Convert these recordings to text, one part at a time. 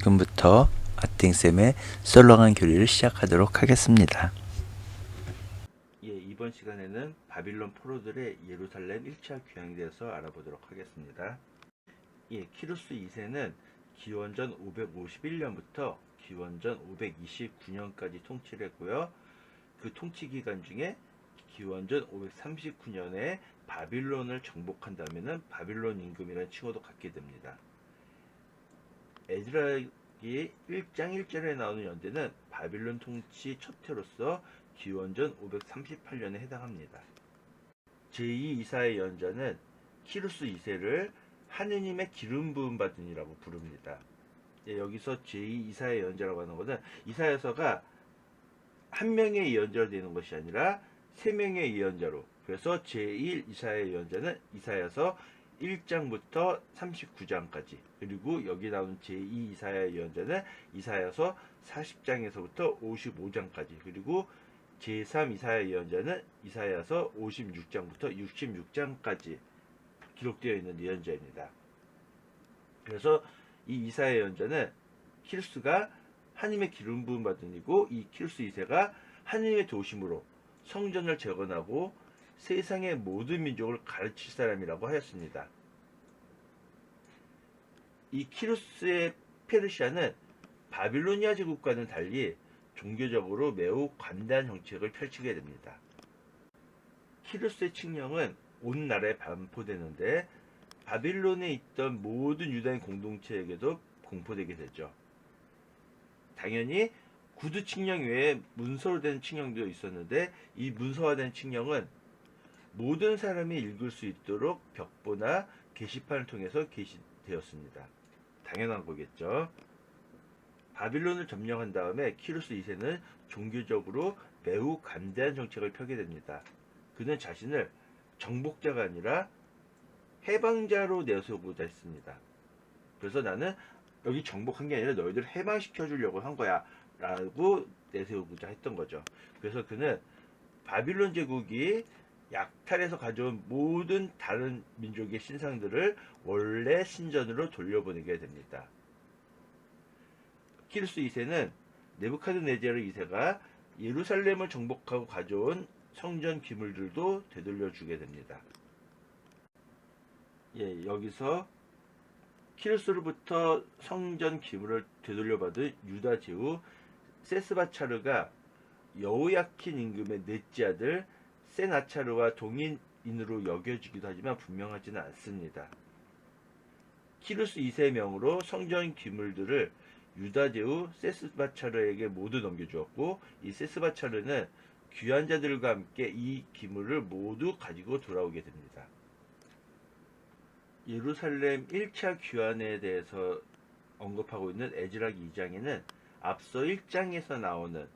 지금부터 아팅쌤의 썰렁한 교리를 시작하도록 하겠습니다. 이번 시간에는 바빌론 포로들의 예루살렘 1차 귀향에 대해서 알아보도록 하겠습니다. 키루스 2세는 기원전 551년부터 기원전 529년까지 통치를 했고요. 그 통치 기간 중에 기원전 539년에 바빌론을 정복한 다음에는 바빌론 임금이라는 칭호도 갖게 됩니다. 에즈라기 1장 1절에 나오는 연대는 바빌론 통치 첫 해로서 기원전 538년에 해당합니다. 제2 이사의 연자는 키루스 2세를 하느님의 기름 부음 받은 이라고 부릅니다. 여기서 제2 이사의 연자라고 하는 것은 이사야서가 한 명의 예언자로 되는 것이 아니라 세 명의 예언자로, 그래서 제1 이사의 예언자는 이사야서 1장부터 39장까지, 그리고 여기 나오는 제2 이사야 예언자는 이사야서 40장에서부터 55장까지, 그리고 제3 이사야 예언자는 이사야서 56장부터 66장까지 기록되어 있는 예언자입니다. 그래서 이 이사야 예언자는 키루스가 하나님의 기름 부음 받은 이고, 이 키루스 2세가 하나님의 도심으로 성전을 재건하고 세상의 모든 민족을 가르칠 사람이라고 하였습니다. 이 키루스의 페르시아는 바빌로니아 제국과는 달리 종교적으로 매우 관대한 정책을 펼치게 됩니다. 키루스의 칙령은 온 나라에 반포되는데 바빌론에 있던 모든 유다인 공동체에게도 공포되게 되죠. 당연히 구두 칙령 외에 문서로 된 칙령도 있었는데, 이 문서화된 칙령은 모든 사람이 읽을 수 있도록 벽보나 게시판을 통해서 게시되었습니다. 당연한 거겠죠. 바빌론을 점령한 다음에 키루스 2세는 종교적으로 매우 관대한 정책을 펴게 됩니다. 그는 자신을 정복자가 아니라 해방자로 내세우고자 했습니다. 그래서 나는 여기 정복한 게 아니라 너희들을 해방시켜 주려고 한 거야 라고 내세우고자 했던 거죠. 그래서 그는 바빌론 제국이 약탈해서 가져온 모든 다른 민족의 신상들을 원래 신전으로 돌려보내게 됩니다. 키루스 2세는 네부카드네자르 2세가 예루살렘을 정복하고 가져온 성전 기물들도 되돌려주게 됩니다. 여기서 키루스로부터 성전 기물을 되돌려받은 유다 제후 세스바차르가 여호야킨 임금의 넷째 아들 세나차르와 동인으로 여겨지기도 하지만 분명하지는 않습니다. 키루스 2세의 명으로 성전 기물들을 유다 제후 세스바차르에게 모두 넘겨주었고, 이 세스바차르는 귀한 자들과 함께 이 기물을 모두 가지고 돌아오게 됩니다. 예루살렘 1차 귀환에 대해서 언급하고 있는 에즈라기 2장에는 앞서 1장에서 나오는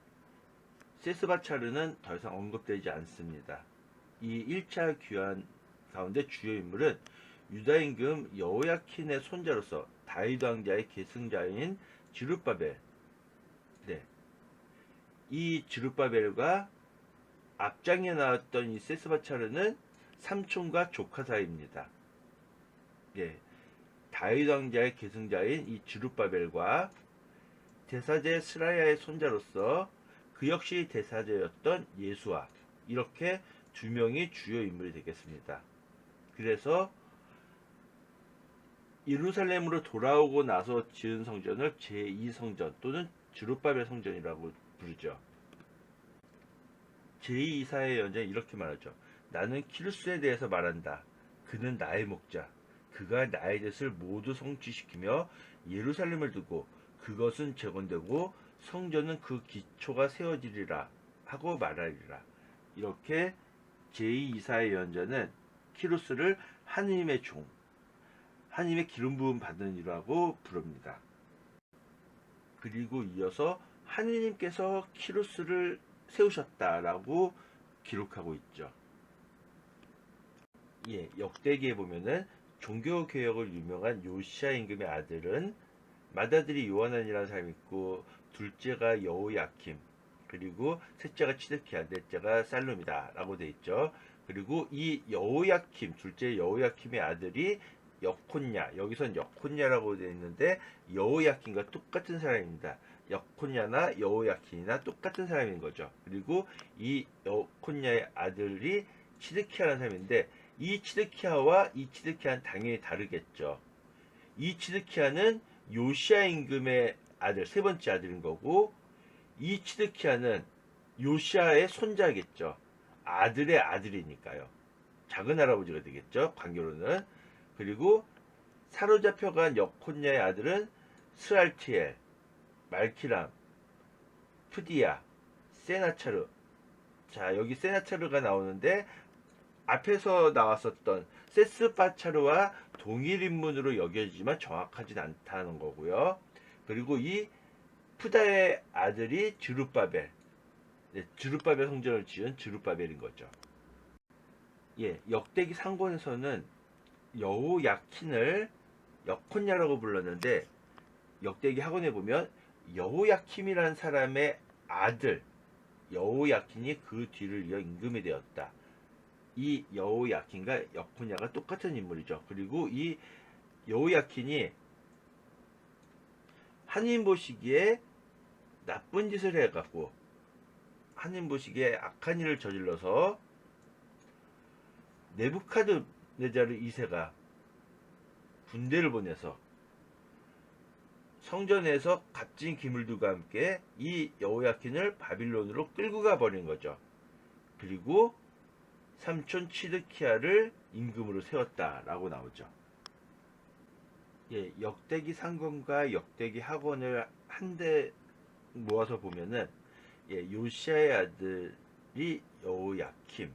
세스바차르는 더 이상 언급되지 않습니다. 이 1차 귀환 가운데 주요 인물은 유다 임금 여호야킨의 손자로서 다윗 왕자의 계승자인 지룹바벨, 이 지룹바벨과 앞장에 나왔던 이 세스바차르는 삼촌과 조카 사이입니다. 다윗 왕자의 계승자인 이 지룹바벨과 대사제 스라야의 손자로서 그 역시 대사제였던 예수아, 이렇게 두 명이 주요 인물이 되겠습니다. 그래서 예루살렘으로 돌아오고 나서 지은 성전을 제2성전 또는 지룹바벨 성전이라고 부르죠. 제2 이사의 연자는 이렇게 말하죠. 나는 키루스에 대해서 말한다. 그는 나의 목자. 그가 나의 뜻을 모두 성취시키며 예루살렘을 두고 그것은 재건되고 성전은 그 기초가 세워지리라 하고 말하리라. 이렇게 제2 이사의 연자는 키루스를 하느님의 종, 하느님의 기름 부음 받은 이라고 부릅니다. 그리고 이어서 하느님께서 키루스를 세우셨다라고 기록하고 있죠. 역대기에 보면은 종교개혁을 유명한 요시야 임금의 아들은 맏아들이 요하난이라는 사람이 있고, 둘째가 여호야킴, 그리고 셋째가 치드키야, 넷째가 살룸이다 라고 되어 있죠. 그리고 이 여호야킴, 둘째 여호야킴의 아들이 여콘냐, 여기선 여콘냐라고 되어 있는데 여호야킨과 똑같은 사람입니다. 여콘냐나 여호야킨이나 똑같은 사람인 거죠. 그리고 이 여콘냐의 아들이 치드키야라는 사람인데 이 치드키야와 이 치드키야는 당연히 다르겠죠. 이 치드키야는 요시야 임금의 아들, 세 번째 아들인 거고 이 치드키야는 요시야의 손자겠죠. 아들의 아들이니까요. 작은 할아버지가 되겠죠. 관계로는. 그리고 사로잡혀간 여콘냐의 아들은 스알티엘, 말키람, 푸디야, 세나차르. 자, 여기 세나차르가 나오는데 앞에서 나왔었던 세스파차르와 동일 인물으로 여겨지지만 정확하진 않다는 거고요. 그리고 이 푸다의 아들이 주룹바벨, 네, 주룹바벨 성전을 지은 주룹바벨인 거죠. 예, 역대기 상권에서는 여호야킨을 여콘야라고 불렀는데 역대기 학원에 보면 여호야킴이라는 사람의 아들 여호야킨이 그 뒤를 이어 임금이 되었다. 이 여호야킨과 여콘야가 똑같은 인물이죠. 그리고 이 여호야킨이 하나님 보시기에 나쁜 짓을 해갖고 하나님 보시기에 악한 일을 저질러서 네부카드네자르 2세가 군대를 보내서 성전에서 값진 기물들과 함께 이 여호야킨을 바빌론으로 끌고 가버린 거죠. 그리고 삼촌 치드키야를 임금으로 세웠다라고 나오죠. 예, 역대기 상권과 역대기 학원을 한데 모아서 보면은 예, 요시아의 아들이 여호야킴,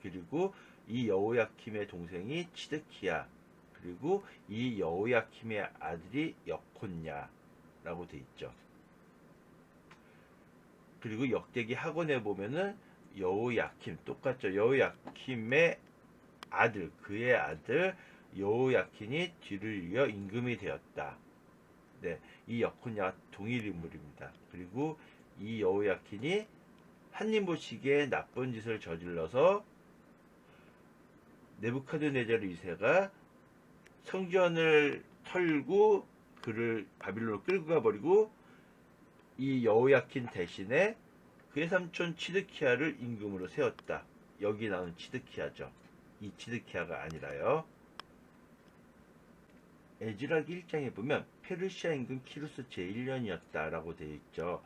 그리고 이 여호야킴의 동생이 치드키야, 그리고 이 여호야킴의 아들이 여콘냐라고 돼 있죠. 그리고 역대기 학원에 보면은 여호야킴 똑같죠. 여호야킴의 아들, 그의 아들 여호야킨이 뒤를 이어 임금이 되었다. 네, 이 여콘야가 동일 인물입니다. 그리고 이 여호야킨이 하나님 보시기에 나쁜 짓을 저질러서 네부카드네자르 2세가 성전을 털고 그를 바빌론으로 끌고 가버리고 이 여호야킨 대신에 그의 삼촌 치드키야를 임금으로 세웠다. 여기 나오는 치드키야죠. 이 치드키야가 아니라요. 에즈라기 1장에 보면 페르시아 임금 키루스 제1년이었다라고 되어 있죠.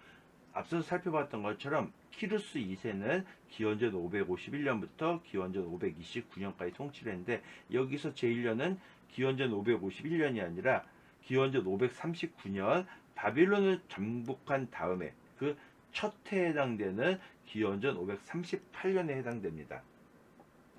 앞서서 살펴봤던 것처럼 키루스 2세는 기원전 551년부터 기원전 529년까지 통치를 했는데 여기서 제1년은 기원전 551년이 아니라 기원전 539년 바빌론을 정복한 다음에 그 첫 해에 해당되는 기원전 538년에 해당됩니다.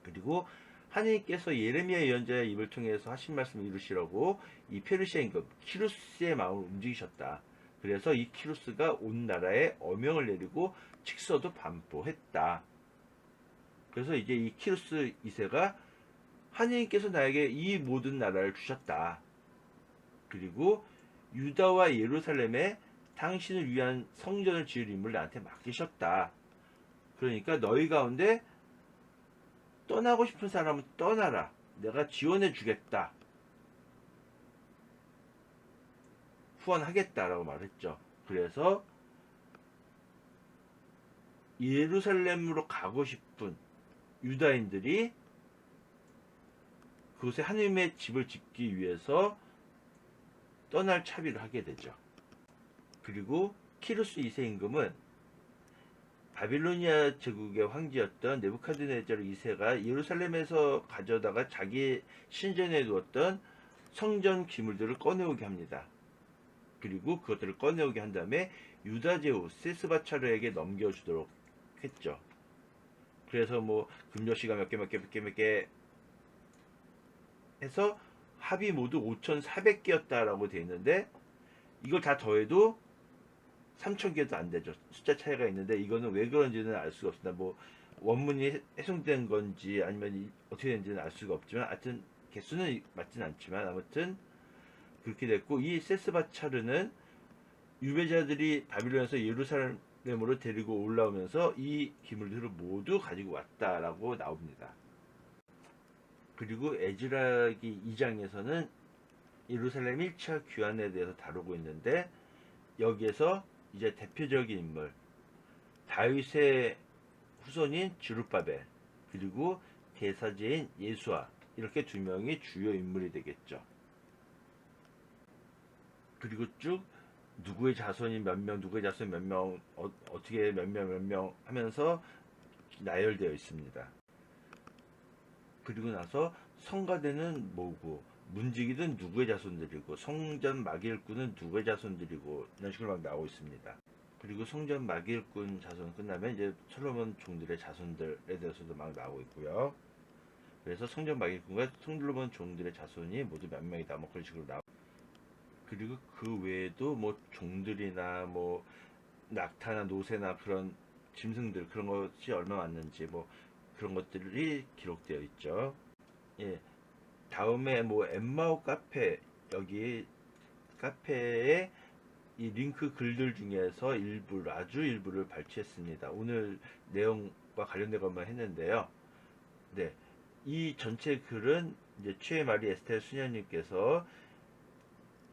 그리고 하나님께서 예레미야 예언자의 입을 통해서 하신 말씀을 이루시려고 이 페르시아 임금 키루스의 마음을 움직이셨다. 그래서 이 키루스가 온 나라에 어명을 내리고 직서도 반포했다. 그래서 이제 이 키루스 2세가 하나님께서 나에게 이 모든 나라를 주셨다. 그리고 유다와 예루살렘에 당신을 위한 성전을 지을 임무를 나한테 맡기셨다. 그러니까 너희 가운데 떠나고 싶은 사람은 떠나라. 내가 지원해 주겠다. 후원하겠다라고 말했죠. 그래서 예루살렘으로 가고 싶은 유다인들이 그곳에 하나님의 집을 짓기 위해서 떠날 차비를 하게 되죠. 그리고 키루스 2세 임금은 바빌로니아 제국의 황제였던 네부카드네자르 2세가 예루살렘에서 가져다가 자기 신전에 두었던 성전 기물들을 꺼내오게 합니다. 그리고 그것들을 꺼내오게 한 다음에 유다 제후 세스바차르에게 넘겨주도록 했죠. 그래서 뭐 금조시가 몇 개 해서 합이 모두 5,400개였다라고 되어 있는데 이걸 다 더해도 3,000개도 안 되죠. 숫자 차이가 있는데 이거는 왜 그런지는 알 수가 없습니다. 뭐 원문이 해석된 건지 아니면 어떻게 된지는 알 수가 없지만 하여튼 개수는 맞진 않지만 아무튼 그렇게 됐고 이 세스바차르는 유배자들이 바빌론에서 예루살렘으로 데리고 올라오면서 이 기물들을 모두 가지고 왔다라고 나옵니다. 그리고 에즈라기 2장에서는 예루살렘 1차 귀환에 대해서 다루고 있는데, 여기에서 이제 대표적인 인물 다윗의 후손인 주룹바벨, 그리고 대사제인 예수아, 이렇게 두 명이 주요 인물이 되겠죠. 그리고 쭉 누구의 자손이 몇 명, 누구의 자손이 몇 명, 어떻게 몇 명 몇 명 하면서 나열되어 있습니다. 그리고 나서 성가대는 뭐고, 문지기는 누구의 자손들이고, 성전 마길꾼은 누구의 자손들이고, 이런 식으로 막 나오고 있습니다. 그리고 성전 마길꾼 자손 끝나면 이제 솔로몬 종들의 자손들에 대해서도 막 나오고 있고요. 그래서 성전 마길꾼과 솔로몬 종들의 자손이 모두 몇 명이다, 뭐 그런 식으로 나오고, 그리고 그 외에도 뭐 종들이나 뭐 낙타나 노새나 그런 짐승들, 그런 것이 얼마 왔는지 뭐 그런 것들이 기록되어 있죠. 예. 다음에 뭐 엠마오 카페, 여기 카페에 이 링크 글들 중에서 일부를, 아주 일부를 발췌했습니다. 오늘 내용과 관련된 것만 했는데요. 네. 이 전체 글은 이제 최마리 에스텔 수녀님께서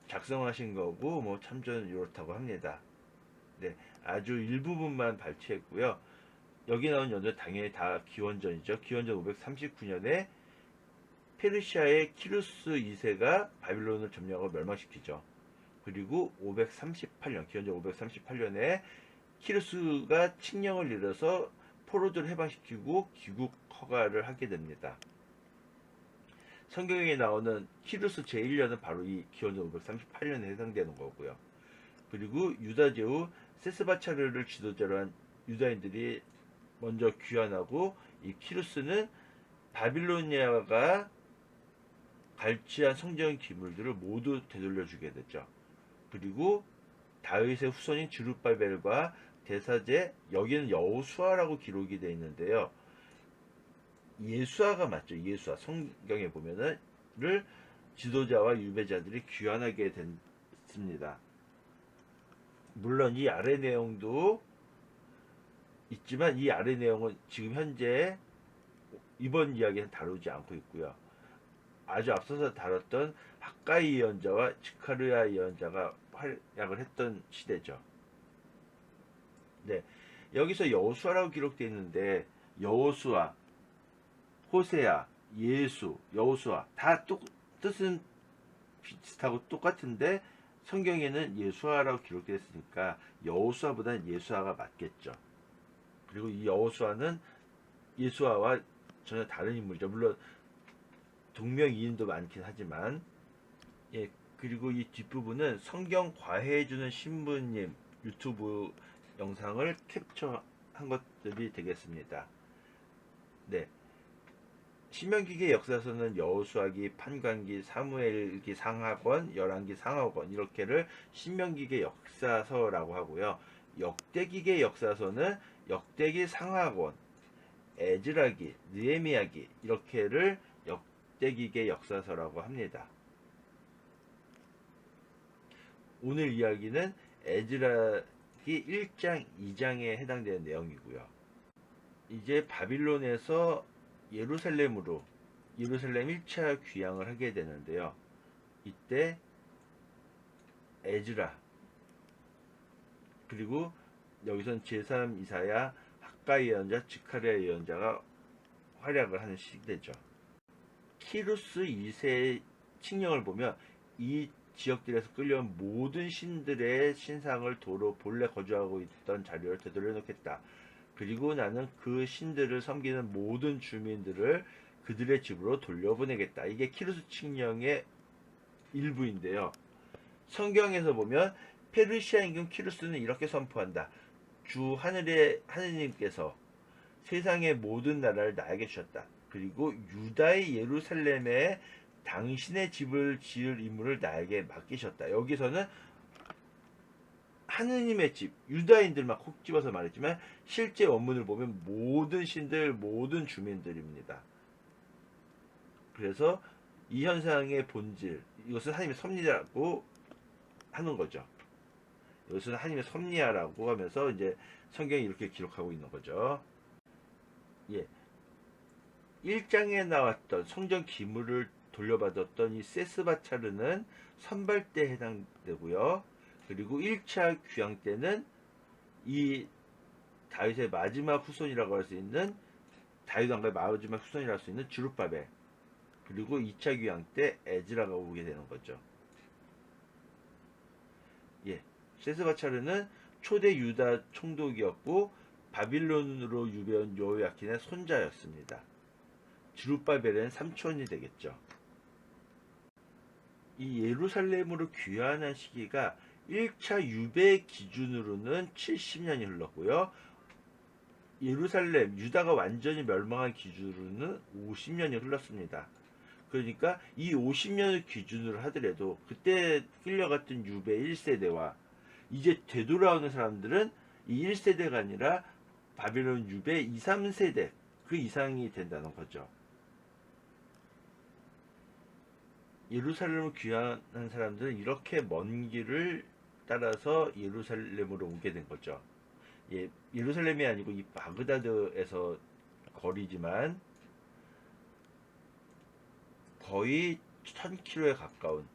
작성하신 거고, 뭐 참조는 이렇다고 합니다. 네. 아주 일부분만 발췌했고요. 여기 나온 연도 당연히 다 기원전이죠. 기원전 539년에 페르시아의 키루스 2세가 바빌론을 점령하고 멸망시키죠. 그리고 538년, 기원전 538년에 키루스가 칙령을 이뤄서 포로들을 해방시키고 귀국 허가를 하게 됩니다. 성경에 나오는 키루스 제1년은 바로 이 기원전 538년에 해당되는 거고요. 그리고 유다 제후 세스바차르를 지도자로 한 유다인들이 먼저 귀환하고, 이 키루스는 바빌로니아가 갈취한 성경 기물들을 모두 되돌려주게 되죠. 그리고 다윗의 후손인 주룹바벨과 대사제, 여기는 여호수아라고 기록이 되어 있는데요. 예수아가 맞죠. 예수아, 성경에 보면은 를 지도자와 유배자들이 귀환하게 됐습니다. 물론 이 아래 내용도 있지만, 이 아래 내용은 지금 현재 이번 이야기는 다루지 않고 있고요. 아주 앞서서 다뤘던 학가이 예언자와 지카르야 예언자가 활약을 했던 시대죠. 네, 여기서 여호수아라고 기록되어 있는데, 여호수아, 호세아, 예수, 여호수아 다 뜻은 비슷하고 똑같은데 성경에는 예수아라고 기록되어 있으니까 여호수아보다는 예수아가 맞겠죠. 그리고 이 여호수아는 예수아와 전혀 다른 인물이죠. 물론 동명이인도 많긴 하지만, 예, 그리고 이 뒷부분은 성경 과외해주는 신부님 유튜브 영상을 캡처한 것들이 되겠습니다. 네. 신명기의 역사서는 여호수아기, 판관기, 사무엘기 상하권, 열왕기 상하권, 이렇게를 신명기의 역사서라고 하고요. 역대기의 역사서는 역대기 상하권, 에즈라기, 느헤미야기, 이렇게를 역대기의 역사서라고 합니다. 오늘 이야기는 에즈라기 1장, 2장에 해당되는 내용이고요. 이제 바빌론에서 예루살렘으로, 예루살렘 1차 귀향을 하게 되는데요. 이때 에즈라, 그리고 여기선 제3 이사야, 학가이 예언자, 지카랴 예언자가 활약을 하는 시대죠. 키루스 2세의 칙령을 보면 이 지역들에서 끌려온 모든 신들의 신상을 도로 본래 거주하고 있던 자료를 되돌려 놓겠다. 그리고 나는 그 신들을 섬기는 모든 주민들을 그들의 집으로 돌려보내겠다. 이게 키루스 칙령의 일부인데요. 성경에서 보면 페르시아 임금 키루스는 이렇게 선포한다. 주 하늘의 하느님께서 세상의 모든 나라를 나에게 주셨다. 그리고 유다의 예루살렘에 당신의 집을 지을 임무를 나에게 맡기셨다. 여기서는 하느님의 집, 유다인들만 콕 집어서 말했지만 실제 원문을 보면 모든 신들, 모든 주민들입니다. 그래서 이 현상의 본질, 이것은 하나님의 섭리라고 하는 거죠. 이것은 하나님의 섭리야라고 하면서 이제 성경이 이렇게 기록하고 있는 거죠. 예. 1장에 나왔던 성전 기물을 돌려받았던 이 세스바차르는 선발 때 해당되고요. 그리고 1차 귀향 때는 이 다윗의 마지막 후손이라고 할 수 있는 다윗 왕가의 마지막 후손이라고 할 수 있는 주룹바벨, 그리고 2차 귀향 때 에즈라가 오게 되는 거죠. 예, 세스바차르는 초대 유다 총독이었고 바빌론으로 유배온 여호야킨의 손자였습니다. 주룹바벨은 삼촌이 되겠죠. 이 예루살렘으로 귀환한 시기가 1차 유배 기준으로는 70년이 흘렀고요. 예루살렘, 유다가 완전히 멸망한 기준으로는 50년이 흘렀습니다. 그러니까 이 50년을 기준으로 하더라도 그때 끌려갔던 유배 1세대와 이제 되돌아오는 사람들은 이 1세대가 아니라 바빌론 유배 2, 3세대 그 이상이 된다는 거죠. 예루살렘을 귀환한 사람들은 이렇게 먼 길을 따라서 예루살렘으로 오게 된 거죠. 예, 예루살렘이 아니고 이 바그다드에서 거리지만 거의 1000km에 가까운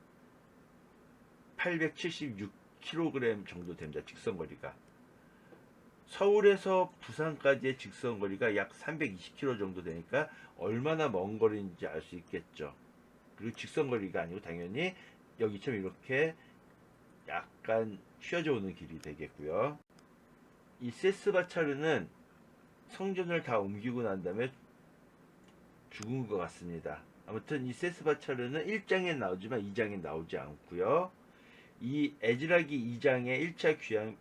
876kg 정도 됩니다. 직선거리가. 서울에서 부산까지의 직선거리가 약 320km 정도 되니까 얼마나 먼 거리인지 알 수 있겠죠. 그리고 직선거리가 아니고 당연히 여기처럼 이렇게 약간 휘어져 오는 길이 되겠고요. 이 세스바차르는 성전을 다 옮기고 난 다음에 죽은 것 같습니다. 아무튼 이 세스바차르는 1장에 나오지만 2장에 나오지 않고요. 이 에즈라기 2장의 1차 귀함이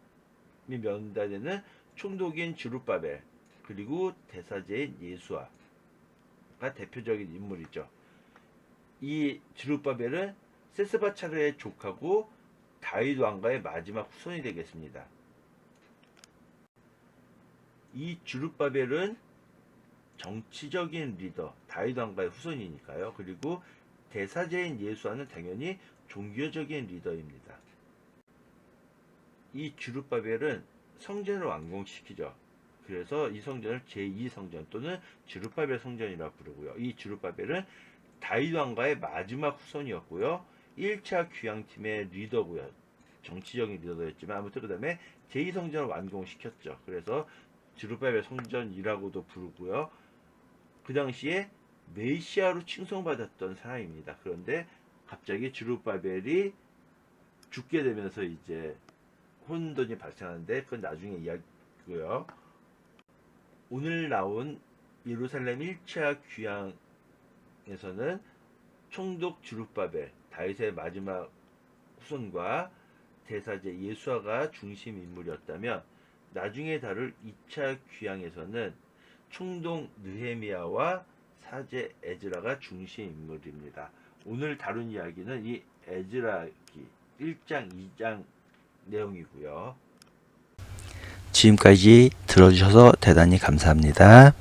면담되는 총독인 주룹바벨 그리고 대사제인 예수아가 대표적인 인물이죠. 이 주룹바벨은 세스바차르의 조카고 다윗 왕가의 마지막 후손이 되겠습니다. 이 주룹바벨은 정치적인 리더, 다윗 왕가의 후손이니까요. 그리고 대사제인 예수아는 당연히 종교적인 리더입니다. 이 주룹바벨은 성전을 완공시키죠. 그래서 이 성전을 제2성전 또는 주룹바벨 성전이라고 부르고요. 이 주룹바벨은 다윗 왕가의 마지막 후손이었고요. 1차 귀향팀의 리더고요. 정치적인 리더였지만 아무튼 그 다음에 제2성전을 완공시켰죠. 그래서 주룹바벨 성전이라고도 부르고요. 그 당시에 메시아로 칭송받았던 사람입니다. 그런데 갑자기 주룹바벨이 죽게 되면서 이제 혼돈이 발생하는데 그건 나중에 이야기고요. 오늘 나온 예루살렘 1차 귀향에서는 총독 주룹바벨, 다윗의 마지막 후손과 대사제 예수아가 중심 인물이었다면 나중에 다룰 2차 귀향에서는 총독 느헤미야와 사제 에즈라가 중심 인물입니다. 오늘 다룬 이야기는 이 에즈라기 1장, 2장 내용이고요. 지금까지 들어주셔서 대단히 감사합니다.